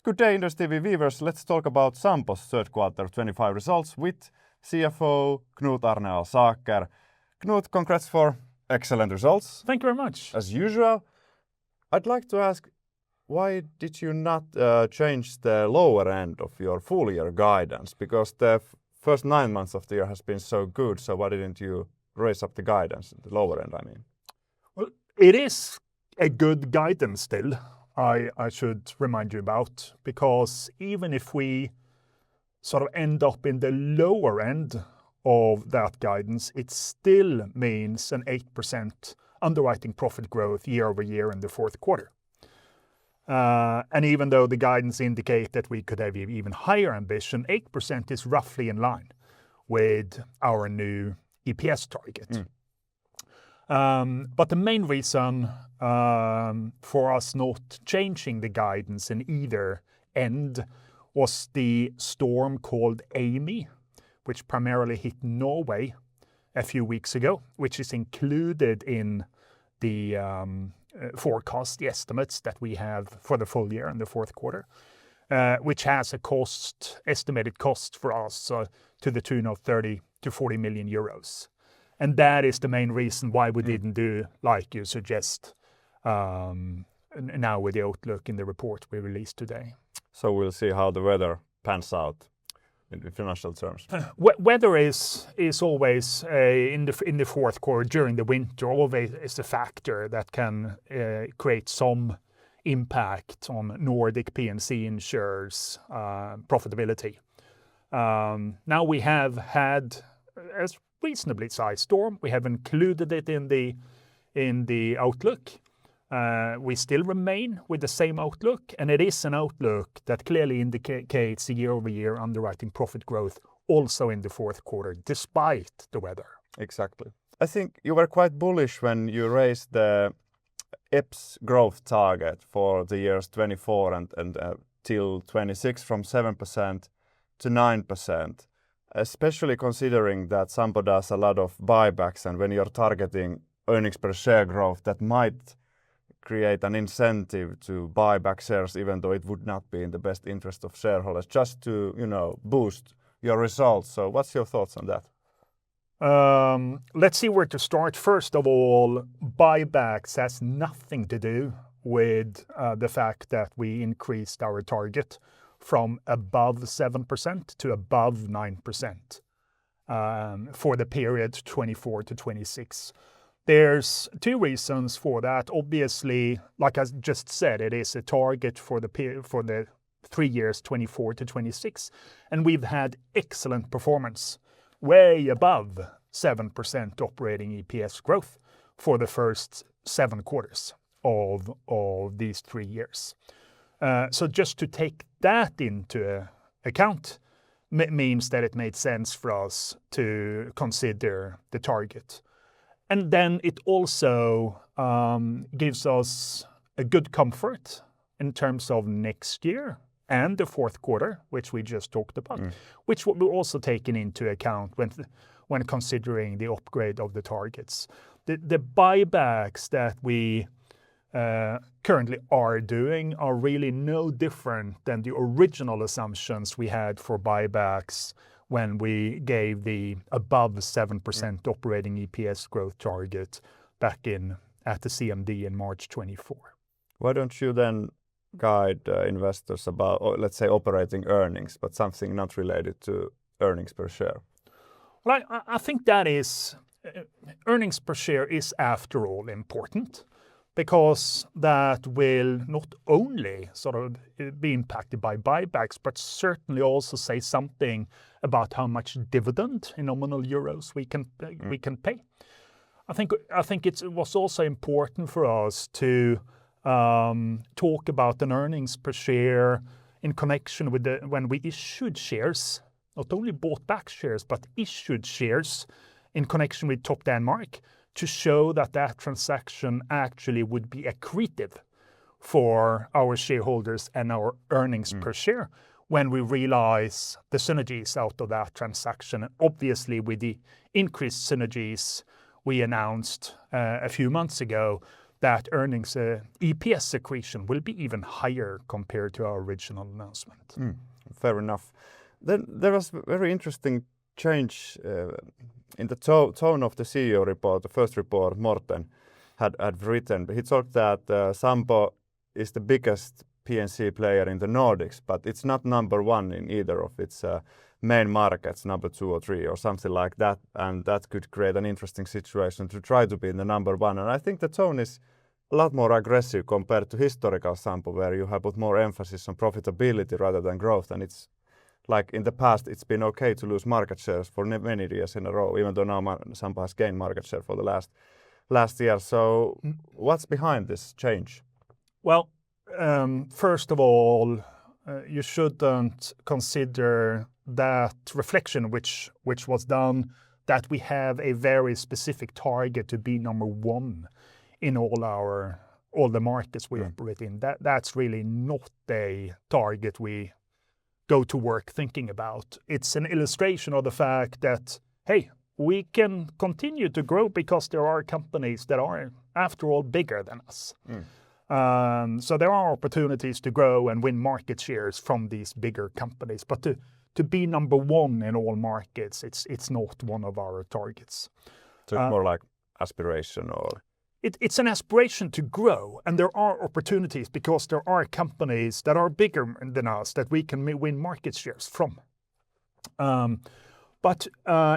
Good day, Inderes TV viewers. Let's talk about Sampo's third quarter 25 results with CFO Knut Arne Alsaker. Knut, congrats for excellent results. Thank you very much. As usual, I'd like to ask, why did you not change the lower end of your full year guidance? Because the first 9 months of the year has been so good, so why didn't you raise up the guidance, the lower end, I mean? Well, it is a good guidance still, I should remind you about, because even if we sort of end up in the lower end of that guidance, it still means an 8% underwriting profit growth year over year in the fourth quarter. And even though the guidance indicate that we could have even higher ambition, 8% is roughly in line with our new EPS target. But the main reason for us not changing the guidance in either end was the storm called Amy, which primarily hit Norway a few weeks ago, which is included in the forecast, the estimates that we have for the full year in the fourth quarter, which has a estimated cost for us to the tune of 30 to 40 million euros. And that is the main reason why we didn't do like you suggest now with the outlook in the report we released today. So we'll see how the weather pans out in financial terms. Weather is always in the fourth quarter during the winter always is a factor that can create some impact on Nordic P&C insurers' profitability. Now we have had a reasonably sized storm. We have included it in the outlook. We still remain with the same outlook, and it is an outlook that clearly indicates a year-over-year underwriting profit growth also in the fourth quarter, despite the weather. Exactly. I think you were quite bullish when you raised the EPS growth target for the years 24 and till 26 from 7% to 9%, especially considering that Sampo does a lot of buybacks, and when you're targeting earnings per share growth, that might create an incentive to buy back shares, even though it would not be in the best interest of shareholders, just to, boost your results. So what's your thoughts on that? Let's see where to start. First of all, buybacks has nothing to do with the fact that we increased our target from above 7% to above 9% for the period 24 to 26. There's two reasons for that. Obviously, like I just said, it is a target for the 3 years, 24 to 26, and we've had excellent performance, way above 7% operating EPS growth for the first 7 quarters of these 3 years. So just to take that into account means that it made sense for us to consider the target. And then it also gives us a good comfort in terms of next year and the fourth quarter, which we just talked about, which will be also taken into account when considering the upgrade of the targets. The buybacks that we currently are doing are really no different than the original assumptions we had for buybacks when we gave the above 7% operating EPS growth target back at the CMD in March 24. Why don't you then guide investors about, let's say, operating earnings, but something not related to earnings per share? Well, I think that is, earnings per share is after all important, because that will not only sort of be impacted by buybacks, but certainly also say something about how much dividend in nominal euros we can pay. I think it was also important for us to talk about an earnings per share in connection with when we issued shares, not only bought back shares, but issued shares in connection with Top Denmark, to show that transaction actually would be accretive for our shareholders and our earnings per share when we realize the synergies out of that transaction. And obviously, with the increased synergies we announced a few months ago, that earnings EPS accretion will be even higher compared to our original announcement. Fair enough. Then there was very interesting change in the tone of the CEO report, the first report Morten had written. He talked that Sampo is the biggest P&C player in the Nordics, but it's not number one in either of its main markets, number 2 or 3 or something like that, and that could create an interesting situation to try to be in the number one. And I think the tone is a lot more aggressive compared to historical Sampo, where you have put more emphasis on profitability rather than growth. And it's like in the past, it's been okay to lose market shares for many years in a row, even though now Sampo has gained market share for the last year. So what's behind this change? Well, first of all, you shouldn't consider that reflection which was done, that we have a very specific target to be number one in all the markets we operate in. That's really not a target we go to work thinking about. It's an illustration of the fact that, hey, we can continue to grow because there are companies that are, after all, bigger than us. So there are opportunities to grow and win market shares from these bigger companies, but to be number one in all markets, it's not one of our targets. So it's more like aspiration, or it's an aspiration to grow, and there are opportunities because there are companies that are bigger than us that we can win market shares from. But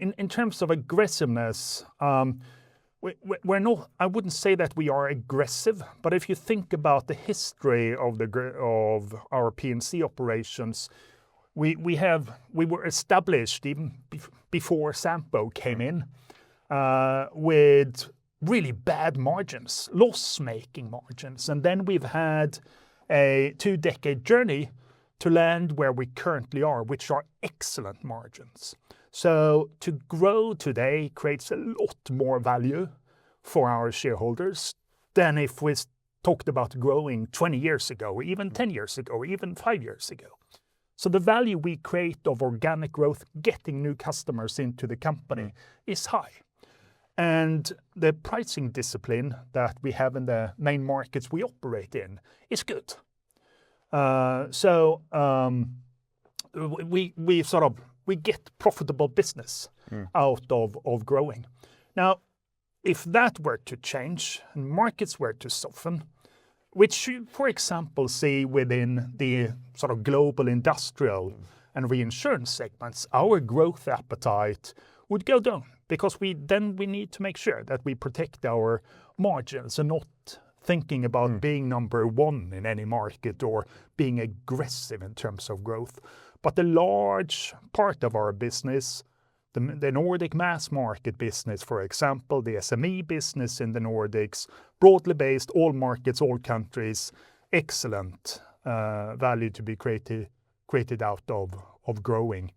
in terms of aggressiveness, we're not. I wouldn't say that we are aggressive, but if you think about the history of our P&C operations, we were established even before Sampo came in with really bad margins, loss-making margins, and then we've had a 2-decade journey to land where we currently are, which are excellent margins. So to grow today creates a lot more value for our shareholders than if we talked about growing 20 years ago, or even 10 years ago, or even 5 years ago. So the value we create of organic growth, getting new customers into the company, is high. And the pricing discipline that we have in the main markets we operate in is good. We get profitable business out of growing. Now, if that were to change and markets were to soften, which you, for example, see within the sort of global industrial and reinsurance segments, our growth appetite would go down, because we need to make sure that we protect our margins and not thinking about being number one in any market or being aggressive in terms of growth. But the large part of our business, the Nordic mass market business, for example, the SME business in the Nordics, broadly based, all markets, all countries, excellent value to be created out of growing.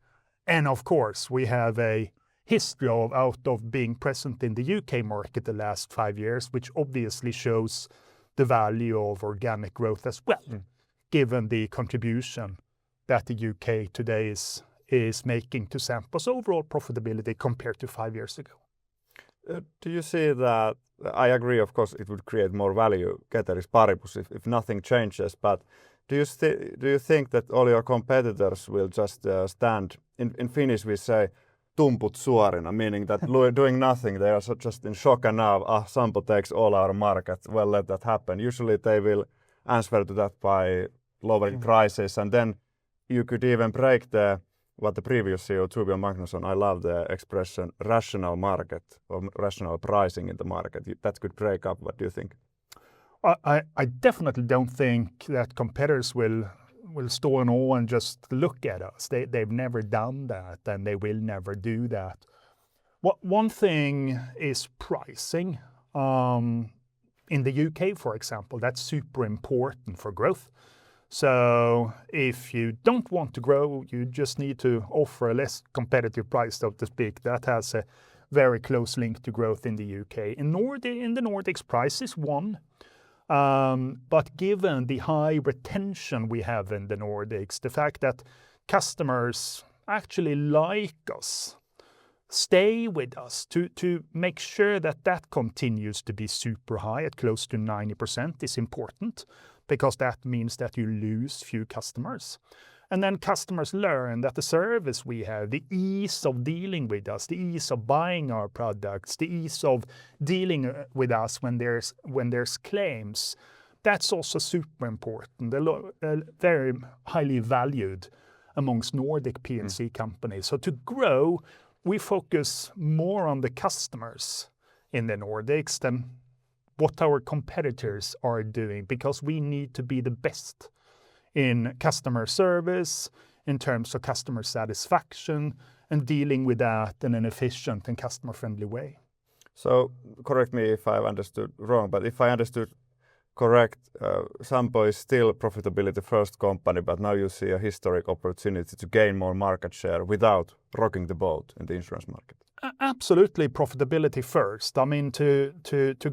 And of course, we have a history out of being present in the UK market the last 5 years, which obviously shows the value of organic growth as well, given the contribution that the UK today is making to Sampo's overall profitability compared to 5 years ago. Do you see that? I agree, of course, it would create more value, ceteris paribus, if nothing changes, but do you think that all your competitors will just stand, in Finnish we say, tumput suorina, meaning that doing nothing, they are just in shock, and now Sampo takes all our market, well, let that happen. Usually they will answer to that by lowering prices, and then you could even break what the previous CEO, Torbjörn Magnusson, I love the expression, rational market or rational pricing in the market. That could break up. What do you think? I definitely don't think that competitors will store in awe and just look at us. They've never done that, and they will never do that. One thing is pricing. In the UK, for example, that's super important for growth. So if you don't want to grow, you just need to offer a less competitive price, so to speak. That has a very close link to growth in the UK. In the Nordics, price is one. But given the high retention we have in the Nordics, the fact that customers actually like us, stay with us, to make sure that that continues to be super high at close to 90% is important, because that means that you lose few customers. And then customers learn that the service we have, the ease of dealing with us, the ease of buying our products, the ease of dealing with us when there's claims, that's also super important, very highly valued amongst Nordic P&C companies. So to grow, we focus more on the customers in the Nordics than what our competitors are doing, because we need to be the best in customer service, in terms of customer satisfaction, and dealing with that in an efficient and customer-friendly way. So correct me if I've understood wrong, but if I understood correct, Sampo is still a profitability first company, but now you see a historic opportunity to gain more market share without rocking the boat in the insurance market. Absolutely profitability first. I mean, to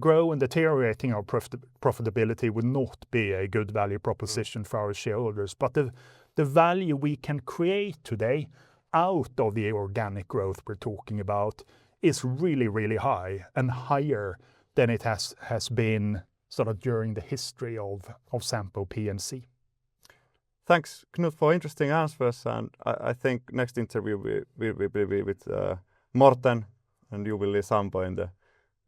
grow and deteriorating our profitability would not be a good value proposition for our shareholders. But the value we can create today out of the organic growth we're talking about is really, really high, and higher than it has been sort of during the history of Sampo P&C. Thanks, Knut, for interesting answers. And I think next interview will be with Morten, and you will lead Sampo in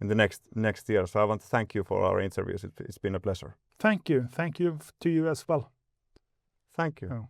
the next year. So I want to thank you for our interviews. It's been a pleasure. Thank you. Thank you to you as well. Thank you. Oh.